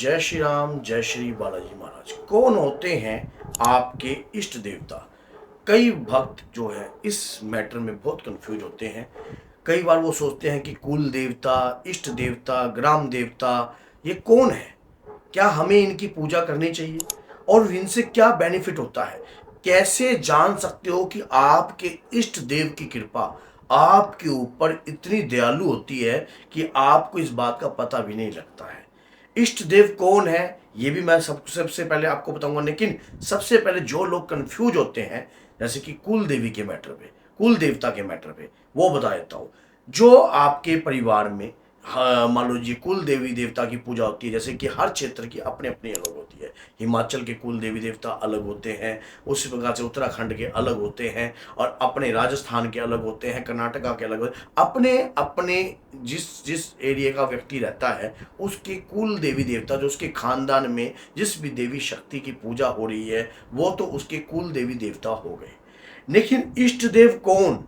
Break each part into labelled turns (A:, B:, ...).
A: जय श्री राम, जय श्री बालाजी महाराज। कौन होते हैं आपके इष्ट देवता? कई भक्त जो है इस मैटर में बहुत कंफ्यूज होते हैं। कई बार वो सोचते हैं कि कुल देवता, इष्ट देवता, ग्राम देवता ये कौन है, क्या हमें इनकी पूजा करनी चाहिए और इनसे क्या बेनिफिट होता है? कैसे जान सकते हो कि आपके इष्ट देव की कृपा आपके ऊपर इतनी दयालु होती है कि आपको इस बात का पता भी नहीं लगता है? इष्ट देव कौन है ये भी मैं सबसे पहले आपको बताऊंगा, लेकिन सबसे पहले जो लोग कंफ्यूज होते हैं जैसे कि कुल देवी के मैटर पे, कुल देवता के मैटर पे, वो बता देता हूं। जो आपके परिवार में, हाँ, मान लो जी कुल देवी देवता की पूजा होती है, जैसे कि हर क्षेत्र की अपने अपनी अलग होती है। हिमाचल के कुल देवी देवता अलग होते हैं, उसी प्रकार से उत्तराखंड के अलग होते हैं, और अपने राजस्थान के अलग होते हैं, कर्नाटका के अलग होते हैं। अपने अपने जिस जिस एरिया का व्यक्ति रहता है उसके कुल देवी देवता, जो उसके खानदान में जिस भी देवी शक्ति की पूजा हो रही है वो तो उसके कुल देवी देवता हो गए। लेकिन इष्ट देव कौन?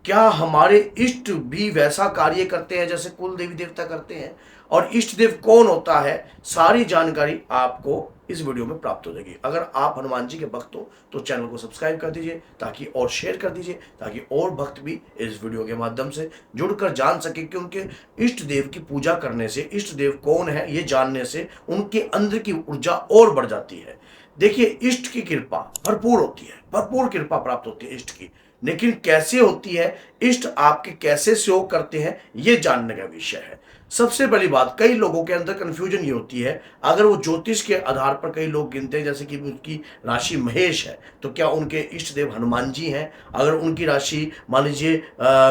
A: क्या हमारे इष्ट भी वैसा कार्य करते हैं जैसे कुल देवी देवता करते हैं? और इष्ट देव कौन होता है, सारी जानकारी आपको इस वीडियो में प्राप्त हो जाएगी। अगर आप हनुमान जी के भक्त हो तो चैनल को सब्सक्राइब कर दीजिए, ताकि और शेयर कर दीजिए, ताकि और भक्त भी इस वीडियो के माध्यम से जुड़कर जान सके कि उनके इष्ट देव की पूजा करने से, इष्ट देव कौन है ये जानने से उनके अंदर की ऊर्जा और बढ़ जाती है। देखिए, इष्ट की कृपा भरपूर होती है, भरपूर कृपा प्राप्त होती है इष्ट की, लेकिन कैसे होती है, इष्ट आपके कैसे सहयोग करते हैं ये जानने का विषय है। सबसे पहली बात, कई लोगों के अंदर कंफ्यूजन ये होती है, अगर वो ज्योतिष के आधार पर कई लोग गिनते हैं जैसे कि उनकी राशि महेश है तो क्या उनके इष्ट देव हनुमान जी हैं? अगर उनकी राशि मान लीजिए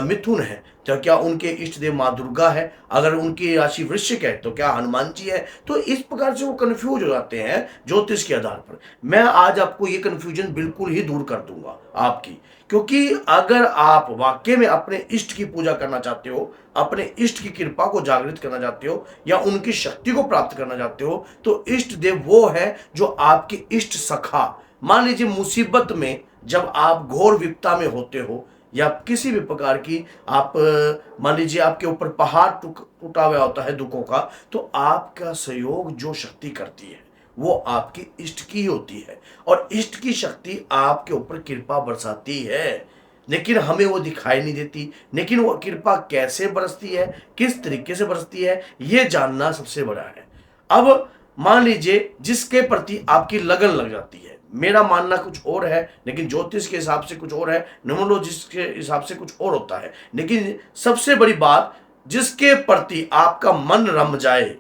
A: मिथुन है तो क्या उनके इष्ट देव माँ दुर्गा है? अगर उनकी राशि वृश्चिक है तो क्या हनुमान जी है? तो इस प्रकार से वो कंफ्यूज हो जाते हैं ज्योतिष के आधार पर। मैं आज आपको ये कंफ्यूजन बिल्कुल ही दूर कर दूंगा आपकी, क्योंकि अगर आप वाकई में अपने इष्ट की पूजा करना चाहते हो, अपने इष्ट की कृपा को जागृत करना चाहते हो या उनकी शक्ति को प्राप्त करना चाहते हो, तो इष्ट देव वो है जो आपके इष्ट सखा। मान लीजिए मुसीबत में जब आप घोर विपदा में होते हो या किसी भी प्रकार की आप मान लीजिए आपके ऊपर पहाड़ टूटा हुआ होता है दुखों का, तो आपका सहयोग जो शक्ति करती है वो आपकी इष्ट की होती है, और इष्ट की शक्ति आपके ऊपर कृपा बरसाती है, लेकिन हमें वो दिखाई नहीं देती। लेकिन वो कृपा कैसे बरसती है, किस तरीके से बरसती है, ये जानना सबसे बड़ा है। अब मान लीजिए जिसके प्रति आपकी लगन लग जाती है, मेरा मानना कुछ और है लेकिन ज्योतिष के हिसाब से कुछ और है, न्यूमरोलॉजिस्ट के हिसाब से कुछ और होता है, लेकिन सबसे बड़ी बात, जिसके प्रति आपका मन रम जाए,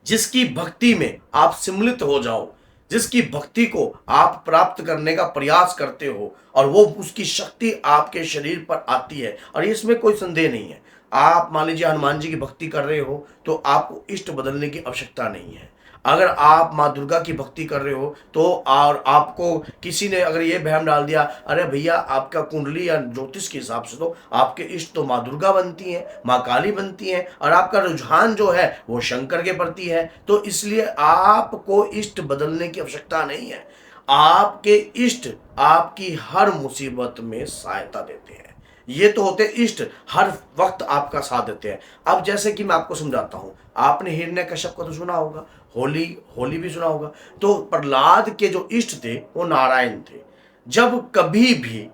A: जिसकी भक्ति में आप सम्मिलित हो जाओ, जिसकी भक्ति को आप प्राप्त करने का प्रयास करते हो और वो उसकी शक्ति आपके शरीर पर आती है, और इसमें कोई संदेह नहीं है। आप मान लीजिए हनुमान जी की भक्ति कर रहे हो तो आपको इष्ट बदलने की आवश्यकता नहीं है। अगर आप माँ दुर्गा की भक्ति कर रहे हो तो, और आपको किसी ने अगर ये भ्रम डाल दिया, अरे भैया आपका कुंडली या ज्योतिष के हिसाब से तो आपके इष्ट तो माँ दुर्गा बनती हैं, माँ काली बनती हैं, और आपका रुझान जो है वो शंकर के प्रति है, तो इसलिए आपको इष्ट बदलने की आवश्यकता नहीं है। आपके इष्ट आपकी हर मुसीबत में सहायता देते हैं। ये तो होते इष्ट, हर वक्त आपका साथ देते हैं। अब जैसे कि मैं आपको समझाता हूं, आपने हिरण्यकश्यप का तो सुना होगा, होली होली भी सुना होगा। तो प्रहलाद के जो इष्ट थे वो नारायण थे। जब कभी भी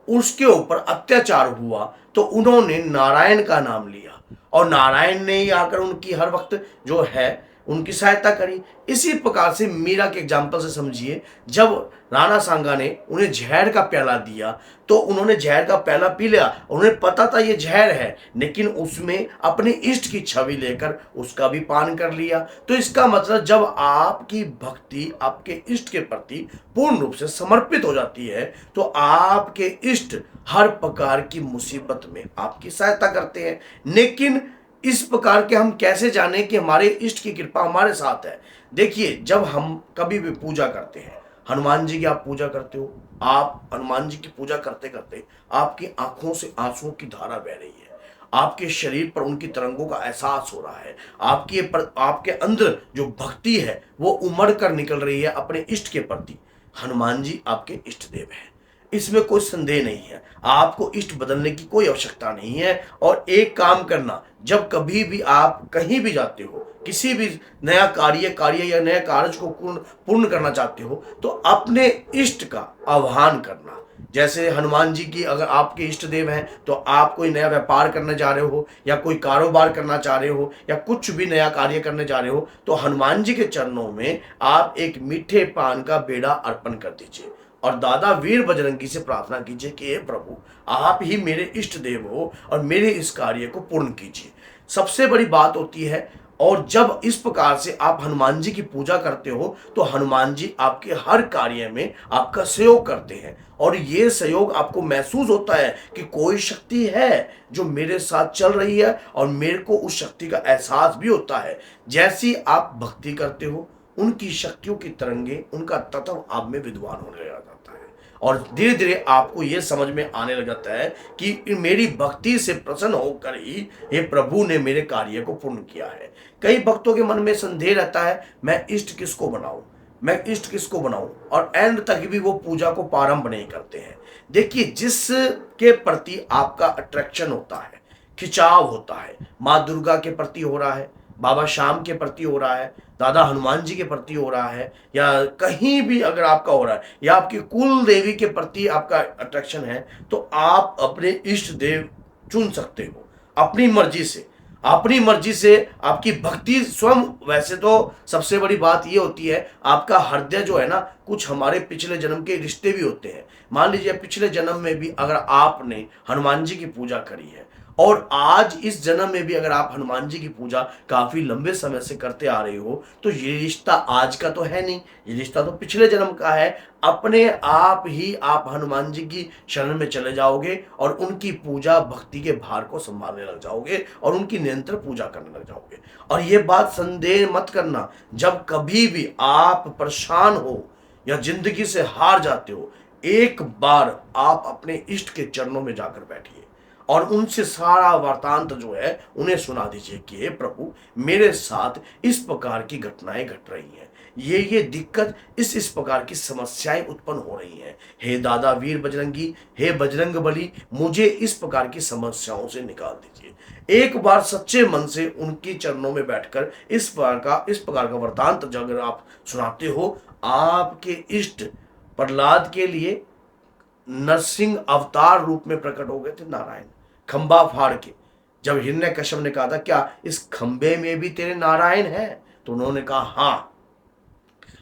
A: उसके ऊपर अत्याचार हुआ तो उन्होंने नारायण का नाम लिया, और नारायण ने ही आकर उनकी हर वक्त जो है उनकी सहायता करी। इसी प्रकार से मीरा के एग्जाम्पल से समझिए, जब राणा सांगा ने उन्हें जहर का प्याला दिया तो उन्होंने जहर का प्याला पी लिया, उन्हें पता था ये जहर है, लेकिन उसमें अपने इष्ट की छवि लेकर उसका भी पान कर लिया। तो इसका मतलब जब आपकी भक्ति आपके इष्ट के प्रति पूर्ण रूप से समर्पित हो जाती है तो आपके इष्ट हर प्रकार की मुसीबत में आपकी सहायता करते हैं। लेकिन इस प्रकार के हम कैसे जाने कि हमारे इष्ट की कृपा हमारे साथ है? देखिए, जब हम कभी भी पूजा करते हैं, हनुमान जी की आप पूजा करते हो, आप हनुमान जी की पूजा करते करते आपकी आंखों से आंसुओं की धारा बह रही है, आपके शरीर पर उनकी तरंगों का एहसास हो रहा है, आपके अंदर जो भक्ति है वो उमड़ कर निकल रही है अपने इष्ट के प्रति। हनुमान जी आपके इष्ट देव हैं। इसमें कोई संदेह नहीं है। आपको इष्ट बदलने की कोई आवश्यकता नहीं है। और एक काम करना, जब कभी भी आप कहीं भी जाते हो, किसी भी नया कार्य या नया कार्य को पूर्ण पूर्ण करना चाहते हो, तो अपने इष्ट का आह्वान करना। जैसे हनुमान जी की अगर आपके इष्ट देव हैं, तो आप कोई नया व्यापार करने जा रहे हो या कोई कारोबार करना चाह रहे हो या कुछ भी नया कार्य करने जा रहे हो, तो हनुमान जी के चरणों में आप एक मीठे पान का बेड़ा अर्पण कर दीजिए और दादा वीर बजरंगी से प्रार्थना कीजिए कि हे प्रभु, आप ही मेरे इष्ट देव हो और मेरे इस कार्य को पूर्ण कीजिए। सबसे बड़ी बात होती है। और जब इस प्रकार से आप हनुमान जी की पूजा करते हो, तो हनुमान जी आपके हर कार्य में आपका सहयोग करते हैं और ये सहयोग आपको महसूस होता है कि कोई शक्ति है जो मेरे साथ चल रही है और मेरे को उस शक्ति का एहसास भी होता है। जैसी आप भक्ति करते हो, उनकी शक्तियों की तरंगे, उनका तत्व आप में विद्वान होने लग जाता है और धीरे धीरे आपको यह समझ में आने लग जाता है कि मेरी भक्ति से प्रसन्न होकर ही ये प्रभु ने मेरे कार्य को पूर्ण किया है। कई भक्तों के मन में संदेह रहता है, मैं इष्ट किसको बनाऊं, मैं इष्ट किसको बनाऊं, और एंड तक भी वो पूजा को प्रारंभ नहीं करते हैं। देखिए, जिसके प्रति आपका अट्रैक्शन होता है, खिंचाव होता है, माँ दुर्गा के प्रति हो रहा है, बाबा श्याम के प्रति हो रहा है, दादा हनुमान जी के प्रति हो रहा है, या कहीं भी अगर आपका हो रहा है, या आपकी कुल देवी के प्रति आपका अट्रैक्शन है, तो आप अपने इष्ट देव चुन सकते हो अपनी मर्जी से। अपनी मर्जी से आपकी भक्ति स्वयं, वैसे तो सबसे बड़ी बात ये होती है, आपका हृदय जो है ना, कुछ हमारे पिछले जन्म के रिश्ते भी होते हैं। मान लीजिए पिछले जन्म में भी अगर आपने हनुमान जी की पूजा करी है और आज इस जन्म में भी अगर आप हनुमान जी की पूजा काफी लंबे समय से करते आ रहे हो, तो ये रिश्ता आज का तो है नहीं, ये रिश्ता तो पिछले जन्म का है। अपने आप ही आप हनुमान जी की शरण में चले जाओगे और उनकी पूजा भक्ति के भार को संभालने लग जाओगे और उनकी निरंतर पूजा करने लग जाओगे। और ये बात संदेह मत करना, जब कभी भी आप परेशान हो या जिंदगी से हार जाते हो, एक बार आप अपने इष्ट के चरणों में जाकर बैठिए और उनसे सारा वृतांत जो है उन्हें सुना दीजिए कि हे प्रभु, मेरे साथ इस प्रकार की घटनाएं घट रही हैं, ये दिक्कत, इस प्रकार की समस्याएं उत्पन्न हो रही हैं। हे दादा वीर बजरंगी, हे बजरंग बली, मुझे इस प्रकार की समस्याओं से निकाल दीजिए। एक बार सच्चे मन से उनके चरणों में बैठकर इस प्रकार का वृतांत अगर आप सुनाते हो, आपके इष्ट प्रहलाद के लिए नरसिंह अवतार रूप में प्रकट हो गए थे। नारायण खंबा फाड़ के, जब हिरण्यकश्यप ने कहा था क्या इस खंबे में भी तेरे नारायण हैं, तो उन्होंने कहा हाँ,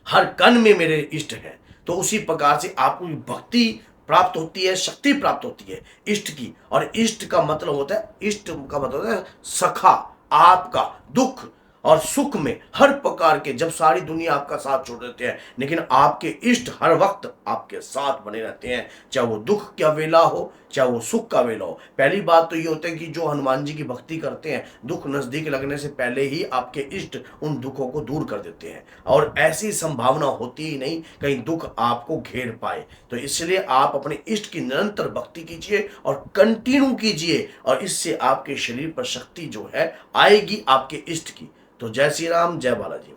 A: हर कण में मेरे इष्ट हैं। तो उसी प्रकार से आपको भक्ति प्राप्त होती है, शक्ति प्राप्त होती है इष्ट की। और इष्ट का मतलब होता है, इष्ट का मतलब होता है सखा, आपका दुख और सुख में हर प्रकार के, जब सारी दुनिया आपका साथ छोड़ देते हैं, लेकिन आपके इष्ट हर वक्त आपके साथ बने रहते हैं, चाहे वो दुख का वेला हो चाहे वो सुख का वेला हो। पहली बात तो ये होता है कि जो हनुमान जी की भक्ति करते हैं, दुख नजदीक लगने से पहले ही आपके इष्ट उन दुखों को दूर कर देते हैं और ऐसी संभावना होती ही नहीं कहीं दुख आपको घेर पाए। तो इसलिए आप अपने इष्ट की निरंतर भक्ति कीजिए और कंटिन्यू कीजिए, और इससे आपके शरीर पर शक्ति जो है आएगी आपके इष्ट की। तो जय श्री राम, जय बालाजी।